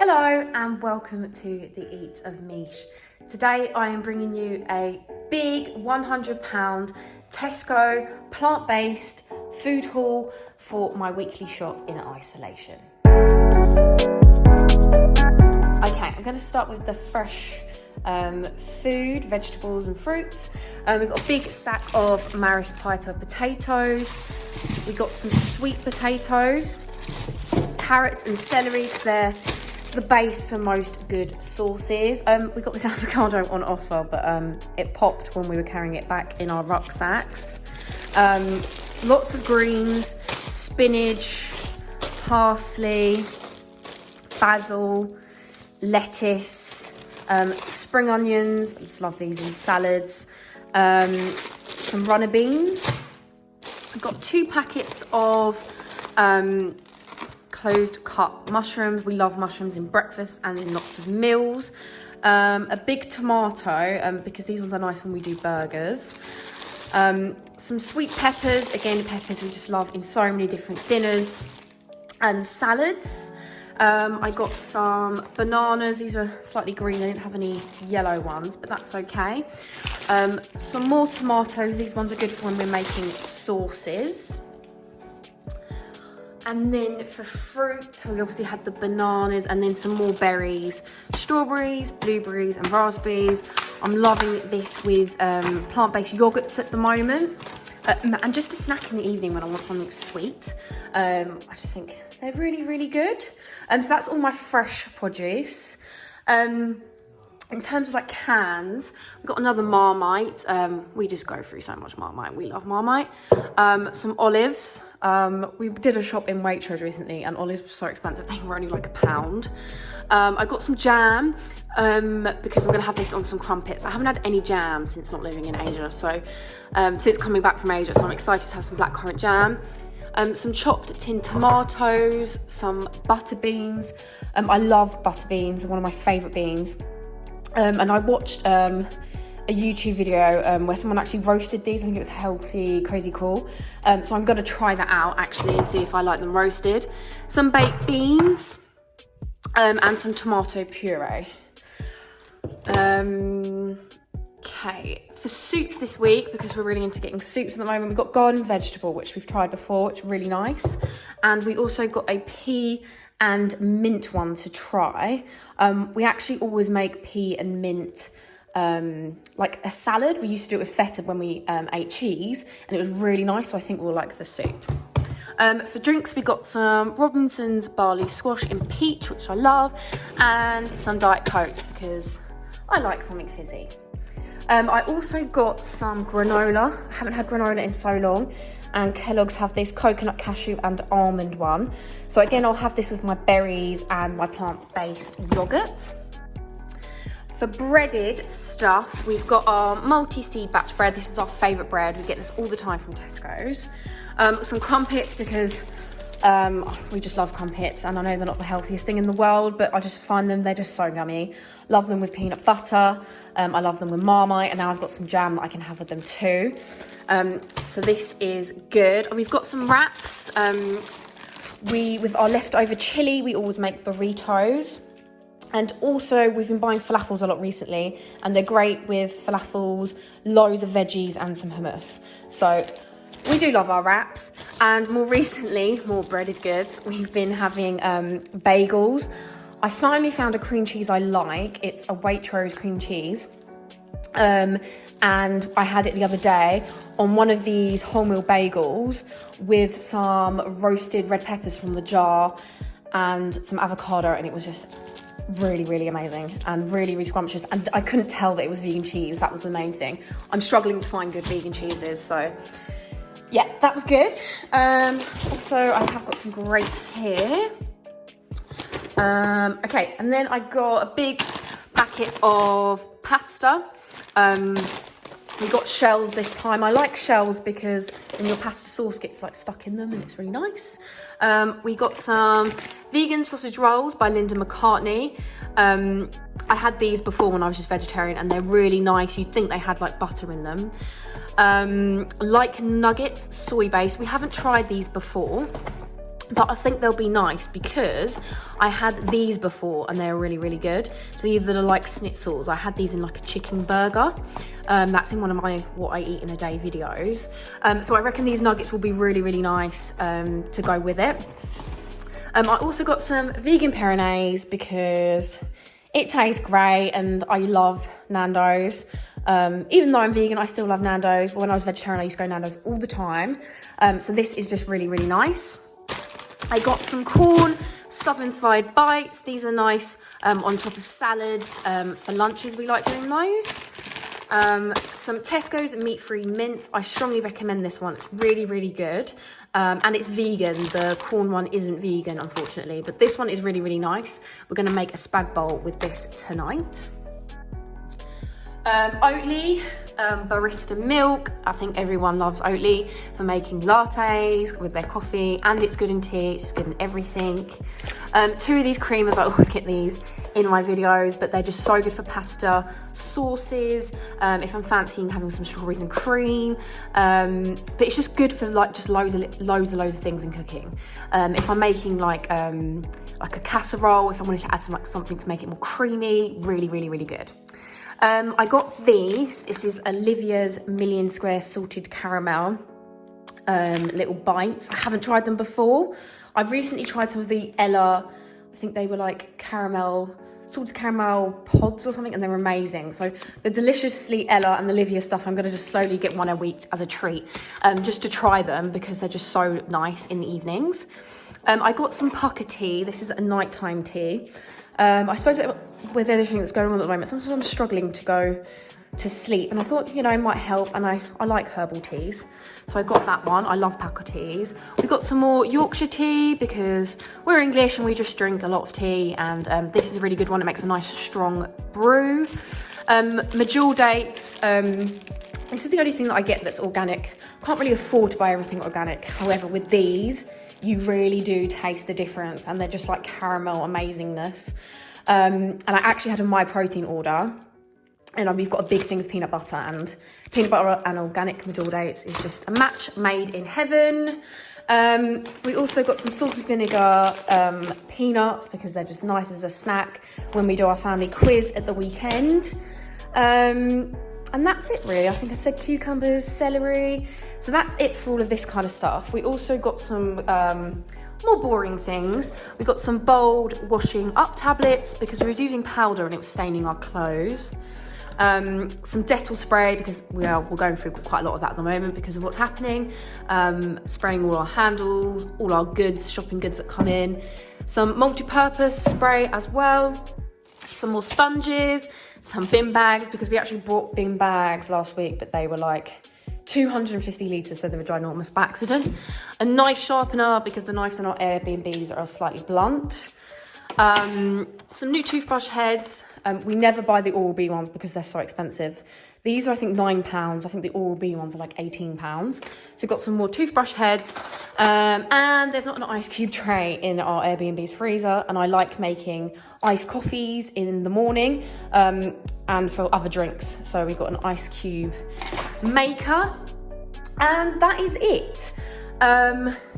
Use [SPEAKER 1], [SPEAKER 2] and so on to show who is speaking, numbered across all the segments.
[SPEAKER 1] Hello and welcome to the Eat of MICH. Today I am bringing you a big £100 TESCO plant-based food haul for my weekly shop in isolation. Okay, I'm going to start with the fresh food, vegetables and fruits. We've got a big sack of Maris Piper potatoes. We've got some sweet potatoes, carrots and celery because they're the base for most good sauces. We got this avocado on offer, but it popped when we were carrying it back in our rucksacks. Lots of greens, spinach, parsley, basil, lettuce, spring onions. I just love these in salads. Some runner beans. I've got 2 packets of closed cut mushrooms. We love mushrooms in breakfast and in lots of meals. A big tomato, because these ones are nice when we do burgers. Some sweet peppers, again peppers we just love in so many different dinners and salads. I got some bananas. These are slightly green, I didn't have any yellow ones, but that's okay. Some more tomatoes. These ones are good for when we're making sauces. And then for fruit, we obviously had the bananas and then some more berries, strawberries, blueberries and raspberries. I'm loving this with plant-based yogurts at the moment. And just a snack in the evening when I want something sweet. I just think they're really, really good. So that's all my fresh produce. In terms of like cans, we've got another Marmite. We just go through so much Marmite. We love Marmite. Some olives. We did a shop in Waitrose recently and olives were so expensive. They were only like £1. I got some jam because I'm going to have this on some crumpets. I haven't had any jam since not living in Asia. So since coming back from Asia. So I'm excited to have some blackcurrant jam. Some chopped tinned tomatoes. Some butter beans. I love butter beans. They're one of my favourite beans. And I watched a YouTube video where someone actually roasted these. I think it was healthy, crazy cool. So I'm going to try that out actually and see if I like them roasted. Some baked beans and some tomato puree. Okay, for soups this week, because we're really into getting soups at the moment, we've got garden vegetable, which we've tried before. It's really nice. And we also got a pea and mint one to try. We actually always make pea and mint like a salad. We used to do it with feta when we ate cheese, and it was really nice, so I think we'll like the soup. For drinks, we got some Robinson's barley squash in peach, which I love, and some Diet Coke because I like something fizzy. I also got some granola. I haven't had granola in so long. And Kellogg's have this coconut, cashew and almond one. So again, I'll have this with my berries and my plant-based yogurt. For breaded stuff, we've got our multi-seed batch bread. This is our favourite bread. We get this all the time from Tesco's. Some crumpets because we just love crumpets, and I know they're not the healthiest thing in the world, but I just find them, they're just so yummy. Love them with peanut butter. I love them with Marmite, and now I've got some jam that I can have with them too. So this is good. We've got some wraps. With our leftover chili, we always make burritos. And also we've been buying falafels a lot recently, and they're great with falafels, loads of veggies and some hummus. So we do love our wraps. And more recently, more breaded goods, we've been having bagels. I finally found a cream cheese I like. It's a Waitrose cream cheese. And I had it the other day on one of these wholemeal bagels with some roasted red peppers from the jar and some avocado, and it was just really, really amazing and really, really scrumptious. And I couldn't tell that it was vegan cheese. That was the main thing. I'm struggling to find good vegan cheeses, so yeah, that was good. Also, I have got some grapes here. Okay, and then I got a big packet of pasta. We got shells this time. I like shells because then your pasta sauce gets like stuck in them and it's really nice. We got some vegan sausage rolls by Linda McCartney. I had these before when I was just vegetarian and they're really nice. You'd think they had like butter in them. Like nuggets, soy based. We haven't tried these before. but I think they'll be nice because I had these before and they're really, really good. So these are like schnitzels. I had these in like a chicken burger. That's in one of my what I eat in a day videos. So I reckon these nuggets will be really, really nice to go with it. I also got some vegan Pyrenees because it tastes great and I love Nando's. Even though I'm vegan, I still love Nando's. When I was vegetarian, I used to go to Nando's all the time. So this is just really, really nice. I got some corn southern fried bites. These are nice on top of salads for lunches. We like doing those. Some Tesco's meat-free mince. I strongly recommend this one. It's really, really good. And it's vegan. The corn one isn't vegan, unfortunately. But this one is really, really nice. We're going to make a spag bowl with this tonight. Oatly, barista milk. I think everyone loves Oatly for making lattes with their coffee, and it's good in tea, it's good in everything. Two of these creamers, I always get these in my videos, but they're just so good for pasta sauces, if I'm fancying having some strawberries and cream, but it's just good for like just loads of things in cooking. If I'm making like a casserole, if I wanted to add something to make it more creamy, really, really, really good. I got these. This is Olivia's Million Square Salted Caramel little bites. I haven't tried them before. I've recently tried some of the Ella, I think they were like salted caramel pods or something, and they're amazing. So the Deliciously Ella and the Olivia stuff, I'm going to just slowly get one a week as a treat, just to try them because they're just so nice in the evenings. I got some pucker tea. This is a nighttime tea. I suppose with everything that's going on at the moment, sometimes I'm struggling to go to sleep, and I thought, you know, it might help, and I like herbal teas, so I got that one. I love pucker teas. We got some more Yorkshire tea because we're English and we just drink a lot of tea, and this is a really good one. It makes a nice strong brew. Medjool dates. This is the only thing that I get that's organic. Can't really afford to buy everything organic. However, with these, you really do taste the difference, and they're just like caramel amazingness. And I actually had a My Protein order, and we've got a big thing of peanut butter and organic Medjool dates is just a match made in heaven. We also got some salted vinegar peanuts because they're just nice as a snack when we do our family quiz at the weekend. And that's it really. I think I said cucumbers, celery. So that's it for all of this kind of stuff. We also got some more boring things. We got some bold washing up tablets because we were using powder and it was staining our clothes. Some Dettol spray because we're going through quite a lot of that at the moment because of what's happening. Spraying all our handles, all our goods, shopping goods that come in. Some multi-purpose spray as well. Some more sponges, some bin bags because we actually bought bin bags last week, but they were like 250 litres, so they were ginormous by accident. A knife sharpener because the knives in our Airbnbs are slightly blunt. Some new toothbrush heads. We never buy the Oral-B ones because they're so expensive. These are, I think, £9. I think the Oral-B ones are like £18. So we've got some more toothbrush heads. And there's not an ice cube tray in our Airbnb's freezer. And I like making iced coffees in the morning and for other drinks. So we've got an ice cube maker. And that is it.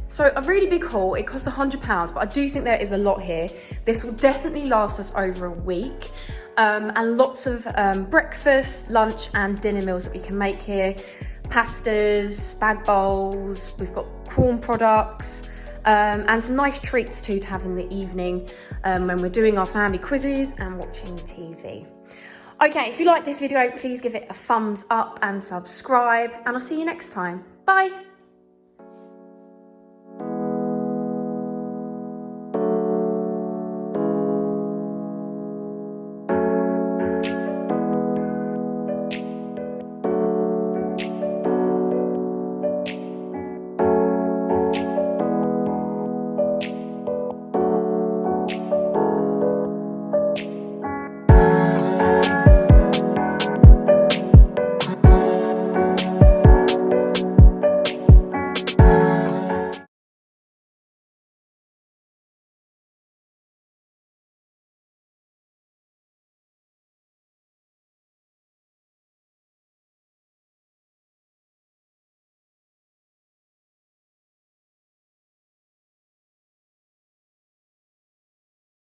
[SPEAKER 1] So a really big haul. It cost £100, but I do think there is a lot here. This will definitely last us over a week. And lots of breakfast, lunch and dinner meals that we can make here. Pastas, spag bowls, we've got corn products, and some nice treats too to have in the evening when we're doing our family quizzes and watching TV. Okay, if you like this video, please give it a thumbs up and subscribe, and I'll see you next time. Bye.